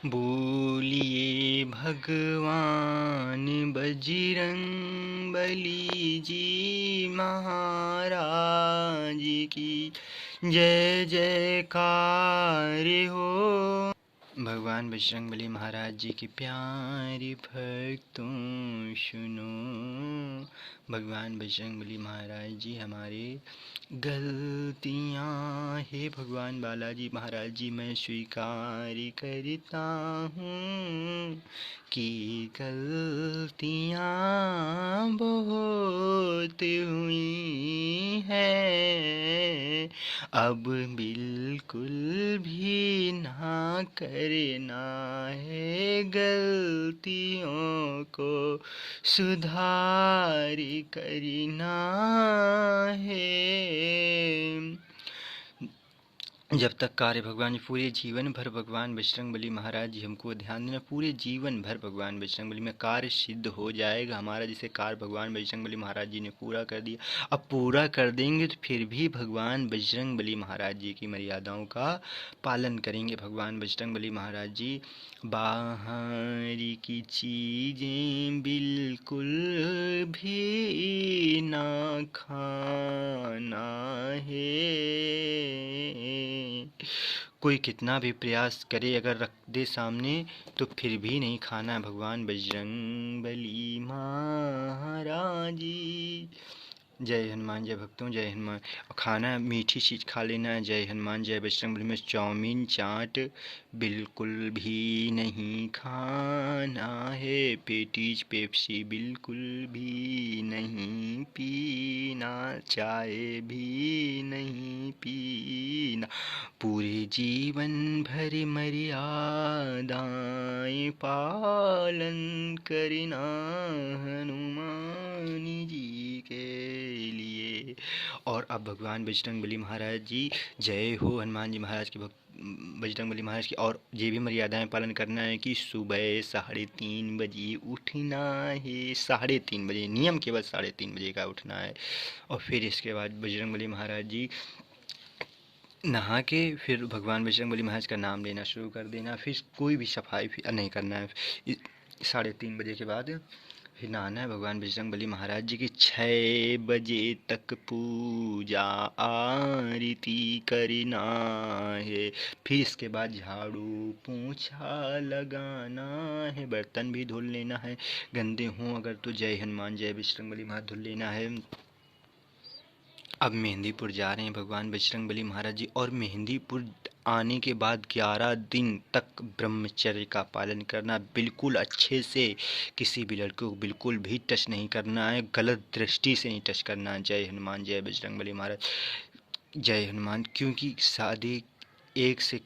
बोलिए भगवान बजरंगबली जी महाराज की जय जयकार हो। भगवान बजरंगबली महाराज जी की प्यारी भक्तों सुनो। भगवान बजरंगबली महाराज जी हमारे गलतियाँ हे भगवान बालाजी महाराज जी मैं स्वीकार करता हूँ कि गलतियाँ बहुत हुई हैं। अब बिल्कुल भी ना करना है गलतियों को सुधार करना है। जब तक कार्य भगवान जी पूरे जीवन भर भगवान बजरंगबली महाराज जी हमको ध्यान देना, पूरे जीवन भर भगवान बजरंगबली में कार्य सिद्ध हो जाएगा हमारा। जैसे कार्य भगवान बजरंगबली महाराज जी ने पूरा कर दिया, अब पूरा कर देंगे तो फिर भी भगवान बजरंगबली महाराज जी की मर्यादाओं का पालन करेंगे। भगवान बजरंगबली महाराज जी बाहर की चीज़ें बिल्कुल भी ना खाना है। कोई कितना भी प्रयास करे अगर रख दे सामने तो फिर भी नहीं खाना है। भगवान बजरंगबली महाराज जी जय हनुमान। जय भक्तों जय हनुमान। और खाना है मीठी चीज़ खा लेना है। जय हनुमान जय बजरंगबली में चाउमीन चाट बिल्कुल भी नहीं खाना है। पेटीज पेप्सी बिल्कुल भी नहीं पीना, चाय भी नहीं पीना। पूरे जीवन भर मर्यादाएं पालन करना हनुमान जी के लिए। और अब भगवान बजरंगबली महाराज जी जय हो। हनुमान जी महाराज की बजरंगबली महाराज की और ये भी मर्यादाएं पालन करना है कि सुबह 3:30 बजे उठना है। 3:30 बजे नियम, केवल 3:30 बजे का उठना है। और फिर इसके बाद बजरंगबली महाराज जी नहा के फिर भगवान बजरंगबली महाराज का नाम लेना शुरू कर देना। फिर कोई भी सफाई नहीं करना है। 3:30 बजे के बाद फिर नहाना है। भगवान बजरंगबली महाराज जी की 6 बजे तक पूजा आरती करना है। फिर इसके बाद झाड़ू पोंछा लगाना है, बर्तन भी धुल लेना है, गंदे हों अगर तो जय हनुमान जय बजरंगबली महाराज धुल लेना है। अब मेहंदीपुर जा रहे हैं भगवान बजरंगबली महाराज जी। और मेहंदीपुर आने के बाद 11 दिन तक ब्रह्मचर्य का पालन करना, बिल्कुल अच्छे से किसी भी लड़के को बिल्कुल भी टच नहीं करना है, गलत दृष्टि से नहीं टच करना है। जय हनुमान जय बजरंगबली महाराज जय हनुमान। क्योंकि शादी एक से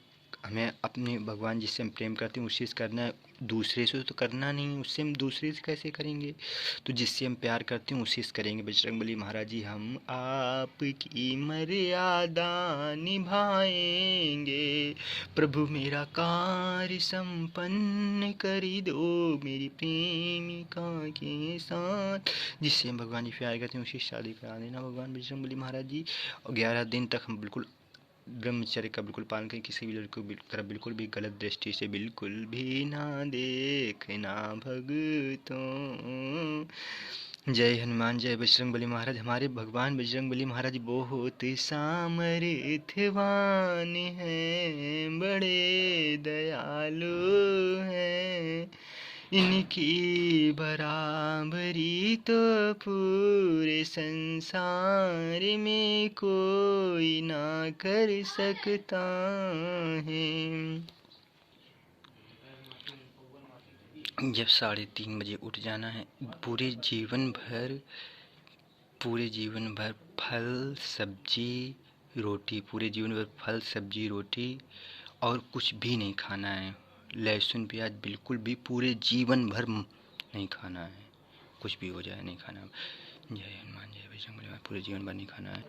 हमें अपने भगवान जिससे हम प्रेम करते हैं उसी से करना है, दूसरे से तो करना नहीं। उससे हम दूसरे से कैसे करेंगे? तो जिससे हम प्यार करते हैं उसी से करेंगे। बजरंगबली महाराज जी हम आपकी मर्यादा निभाएंगे, प्रभु मेरा कार्य संपन्न कर दो मेरी प्रेमिका के साथ। जिससे हम भगवान जी प्यार करते हैं उसी से शादी करा देना भगवान बजरंगबली महाराज जी। और 11 दिन तक हम बिल्कुल ब्रह्मचर्य का बिल्कुल पालन करें, किसी भी लड़के की तरफ बिल्कुल भी गलत दृष्टि से बिल्कुल भी ना देखना भक्तों। जय हनुमान जय बजरंगबली महाराज। हमारे भगवान बजरंगबली महाराज बहुत सामर्थ्यवान हैं, बड़े दयालु हैं। इनकी बराबरी तो पूरे संसार में कोई ना कर सकता है। जब 3:30 बजे उठ जाना है, पूरे जीवन भर फल सब्जी रोटी, पूरे जीवन भर फल सब्जी रोटी और कुछ भी नहीं खाना है। लहसुन प्याज बिल्कुल भी पूरे जीवन भर नहीं खाना है, कुछ भी हो जाए नहीं खाना। जय हनुमान जय बजरंगबली महाराज पूरे जीवन भर नहीं खाना है।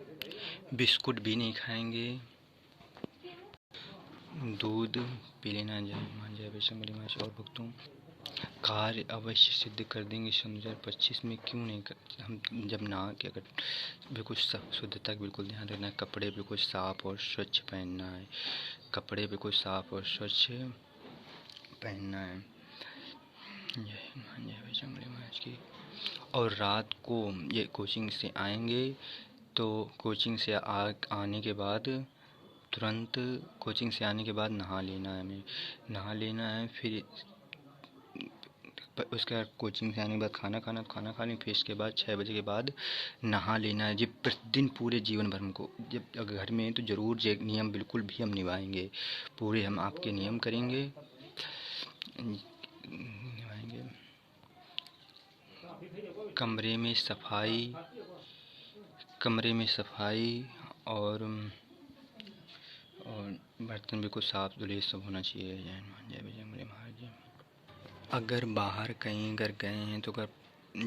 बिस्कुट भी नहीं खाएंगे, दूध पी लेना है। जय हनुमान जय बजरंगबली महाराज। और भक्तों कार्य अवश्य सिद्ध कर देंगे 2025 में, क्यों नहीं कर। हम जब नहा के अगर बिल्कुल शुद्धता का बिल्कुल ध्यान रखना है, कपड़े बिल्कुल साफ़ और स्वच्छ पहनना है, कपड़े बिल्कुल साफ़ और स्वच्छ पहनना है। जय हनुमान जय बजरंग बली महाराज की। और रात को ये कोचिंग से आएंगे तो कोचिंग से आने के बाद तुरंत कोचिंग से आने के बाद नहा लेना है, हमें नहा लेना है। फिर उसके बाद कोचिंग से आने के बाद खाना खाने, फिर इसके बाद 6 बजे के बाद नहा लेना है। जब प्रतिदिन पूरे जीवन भर हमको, जब अगर घर में हैं तो ज़रूर ये नियम बिल्कुल भी हम निभाएंगे, पूरे हम आपके नियम करेंगे, निभाएंगे। कमरे में सफाई और बर्तन बिल्कुल साफ धुले सब होना चाहिए। जय हनुमान जय बजरंग बली महाराज जी। अगर बाहर कहीं अगर गए हैं तो अगर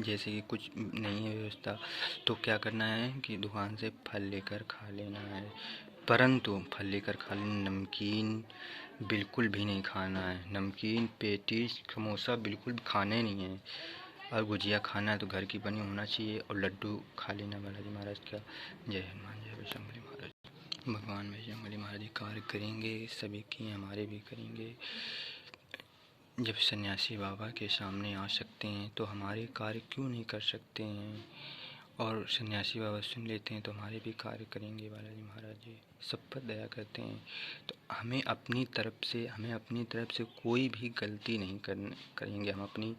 जैसे कि कुछ नहीं है व्यवस्था तो क्या करना है कि दुकान से फल लेकर खा लेना है, परंतु फल लेकर खा लेना, नमकीन बिल्कुल भी नहीं खाना है। नमकीन, पेटीज, समोसा बिल्कुल भी खाने नहीं है। और गुजिया खाना है तो घर की बनी होना चाहिए, और लड्डू खा लेना बालाजी महाराज का। जय हनुमान जय बजरंग बली महाराज। भगवान बजरंग बली महाराज जी कार्य करेंगे, सभी की हमारे भी करेंगे। जब सन्यासी बाबा के सामने आ सकते हैं तो हमारे कार्य क्यों नहीं कर सकते हैं, और सन्यासी बाबा सुन लेते हैं तो हमारे भी कार्य करेंगे। बालाजी महाराज जी सब पर दया करते हैं। तो हमें अपनी तरफ से कोई भी गलती नहीं करेंगे, हम अपनी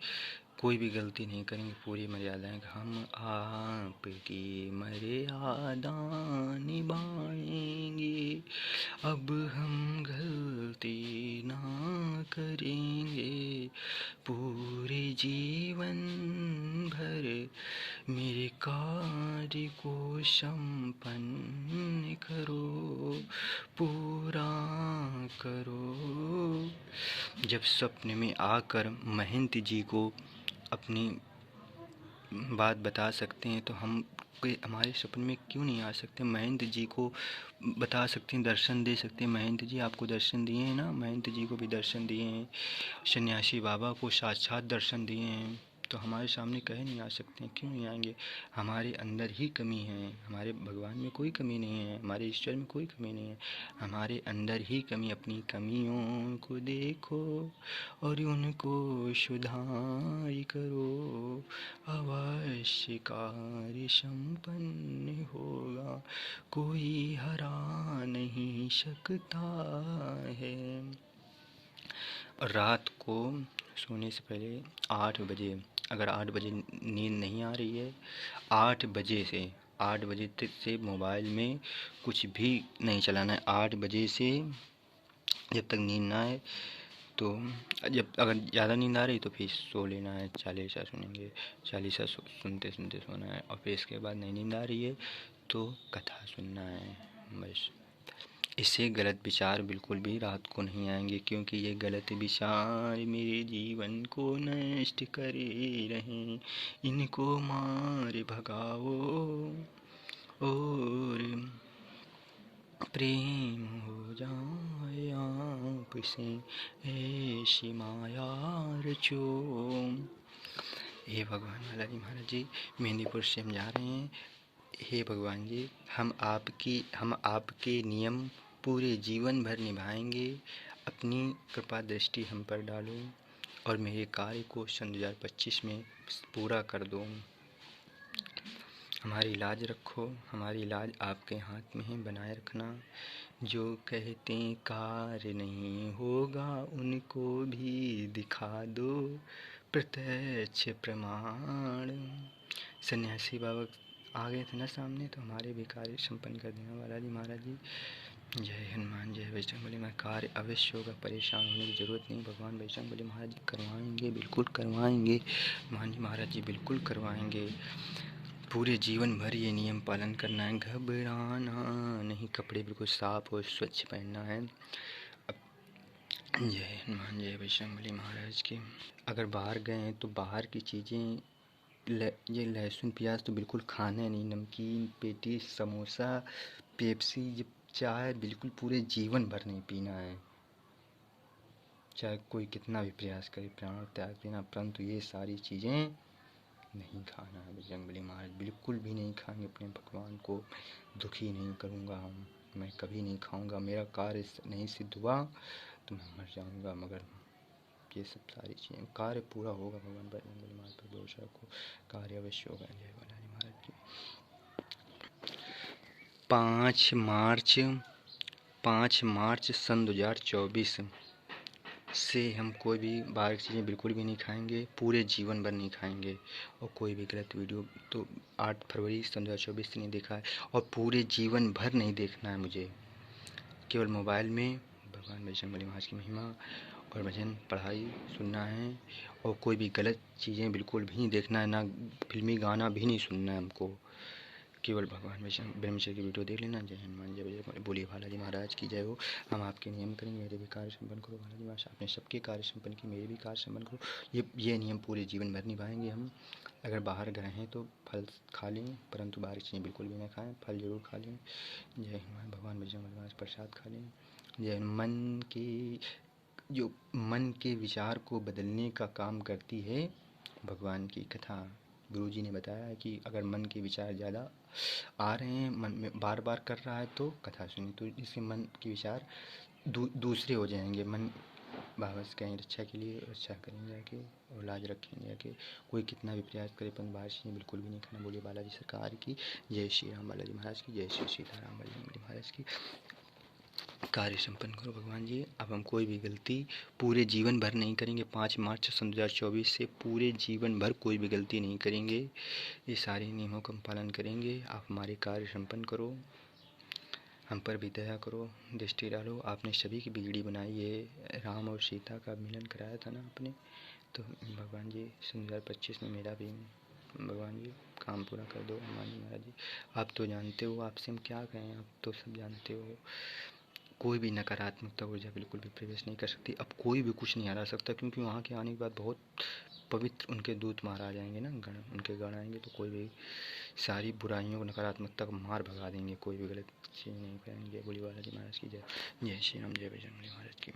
कोई भी गलती नहीं करेंगे, पूरी मर्यादाएं हम आपकी मर्यादा निभाएंगे, अब हम गलती ना करेंगे, पूरे जीवन भर मेरे कार्य को संपन्न करो, पूरा करो। जब सपने में आकर महंत जी को अपनी बात बता सकते हैं तो हम कोई हमारे सपने में क्यों नहीं आ सकते। महंत जी को बता सकते हैं, दर्शन दे सकते हैं। महंत जी आपको दर्शन दिए हैं ना, महंत जी को भी दर्शन दिए हैं, सन्यासी बाबा को साक्षात दर्शन दिए हैं, तो हमारे सामने कहे नहीं आ सकते हैं, क्यों नहीं आएंगे। हमारे अंदर ही कमी है, हमारे भगवान में कोई कमी नहीं है, हमारे ईश्वर में कोई कमी नहीं है, हमारे अंदर ही कमी। अपनी कमियों को देखो और उनको सुधार करो, अवश्य कार्य संपन्न होगा, कोई हरा नहीं सकता है। और रात को सोने से पहले 8 बजे, अगर 8 बजे नींद नहीं आ रही है, 8 बजे तक से मोबाइल में कुछ भी नहीं चलाना है। 8 बजे से जब तक नींद ना आए, तो जब अगर ज़्यादा नींद आ रही तो फिर सो लेना है, चालीसा सुनेंगे, चालीसा सुनते सुनते सोना है। और फिर इसके बाद नहीं नींद आ रही है तो कथा सुनना है बस। इससे गलत विचार बिल्कुल भी रात को नहीं आएंगे, क्योंकि ये गलत विचार मेरे जीवन को नष्ट कर रहे, इनको मार भगाओ और प्रेम हो जाए आपसे, ऐसी माया रचो। हे भगवान बालाजी महाराज जी, मेहंदीपुर से हम जा रहे हैं। हे भगवान जी, हम आपके नियम पूरे जीवन भर निभाएंगे, अपनी कृपा दृष्टि हम पर डालो और मेरे कार्य को सन 2025 में पूरा कर दो। हमारी लाज रखो, हमारी लाज आपके हाथ में है, बनाए रखना। जो कहते कार्य नहीं होगा उनको भी दिखा दो, प्रत्यक्ष प्रमाण। सन्यासी बाबा आ गए थे ना सामने, तो हमारे भी कार्य संपन्न कर देना बालाजी महाराज जी। जय हनुमान जय बजरंग बली महाराज। कार्य अवश्य होगा, परेशान होने की ज़रूरत नहीं। भगवान बजरंग बली महाराज जी करवाएंगे, बिल्कुल करवाएंगे। हनुमान जी महाराज जी बिल्कुल करवाएंगे। पूरे जीवन भर ये नियम पालन करना है, घबराना नहीं, कपड़े बिल्कुल साफ और स्वच्छ पहनना है। जय हनुमान जय बजरंग बली महाराज की। अगर बाहर गए हैं तो बाहर की चीज़ें, ये लहसुन प्याज तो बिल्कुल खाना नहीं। नमकीन, पेटीज, समोसा, पेप्सी, ये चाय बिल्कुल पूरे जीवन भर नहीं पीना है, चाहे कोई कितना भी प्रयास करे प्राण त्याग देना, परंतु ये सारी चीज़ें नहीं खाना है। बजरंगबली महाराज बिल्कुल भी नहीं खाएंगे। अपने भगवान को दुखी नहीं करूँगा, मैं कभी नहीं खाऊंगा। मेरा कार्य नहीं सिद्ध हुआ तो मैं मर जाऊंगा, मगर ये सब सारी चीज़ें कार्य पूरा होगा। भगवान बजरंग बली महाराज पर भरोसा रखो, कार्य अवश्य होगा। जय बालाजी महाराज की। 5 मार्च सन 2024 से हम कोई भी बाहर की चीज़ें बिल्कुल भी नहीं खाएंगे, पूरे जीवन भर नहीं खाएंगे। और कोई भी गलत वीडियो तो 8 फरवरी सन 2024 से नहीं देखा है, और पूरे जीवन भर नहीं देखना है मुझे। केवल मोबाइल में भगवान बजरंग बली महाराज की महिमा और भजन पढ़ाई सुनना है, और कोई भी गलत चीज़ें बिल्कुल भी नहीं देखना है, ना फिल्मी गाना भी नहीं सुनना है हमको। केवल भगवान ब्रह्मचर्य की वीडियो देख लेना। जय हनुमान, जय बजरंग, बोलिए बालाजी महाराज की जय हो। हम आपके नियम करेंगे, मेरे भी कार्य संपन्न करो बालाजी महाराज। आपने सबके कार्य संपन्न किए, मेरे भी कार्य संपन्न करो। ये नियम पूरे जीवन भर निभाएंगे हम। अगर बाहर गए हैं तो फल खा लें, परंतु बाहर की चीज़ें बिल्कुल भी ना खाएं, फल जरूर खा लें। जय हनुमान, भगवान बजरंग महाराज प्रसाद खा लें। जय मन के विचार को बदलने का काम करती है भगवान की कथा। गुरुजी ने बताया है कि अगर मन के विचार ज़्यादा आ रहे हैं, मन में बार बार कर रहा है, तो कथा सुनिए, तो इससे मन के विचार दूसरे हो जाएंगे। मन बाबा से कहेंगे रक्षा के लिए, रक्षा करेंगे आके, और लाज रखेंगे आके। कोई कितना भी प्रयास करे, पर बाहर से बिल्कुल भी नहीं खाना। बोलिए बालाजी सरकार की जय। श्री राम बालाजी महाराज की जय। श्री सीताराम बालाजी महाराज की। कार्य संपन्न करो भगवान जी। अब हम कोई भी गलती पूरे जीवन भर नहीं करेंगे। 5 मार्च सन 2024 से पूरे जीवन भर कोई भी गलती नहीं करेंगे। ये सारे नियमों का हम पालन करेंगे। आप हमारे कार्य संपन्न करो, हम पर भी दया करो, दृष्टि डालो। आपने सभी की बिगड़ी बनाई है, राम और सीता का मिलन कराया था ना आपने, तो भगवान जी सन 2025 में मेरा भी भगवान जी काम पूरा कर दो। हनुमान जी महाराज जी, आप तो जानते हो, आपसे हम क्या कहें, आप तो सब जानते हो। कोई भी नकारात्मकता ऊर्जा बिल्कुल भी प्रवेश नहीं कर सकती। अब कोई भी कुछ नहीं हरा सकता, क्योंकि वहाँ के आने के बाद बहुत पवित्र उनके दूत महाराज आएंगे ना, गण उनके गण आएंगे, तो कोई भी सारी बुराइयों को, नकारात्मकता को मार भगा देंगे। कोई भी गलत चीज़ नहीं करेंगे। बोली बालाजी महाराज की जय। जय श्री राम, जय बजरंग बली महाराज की।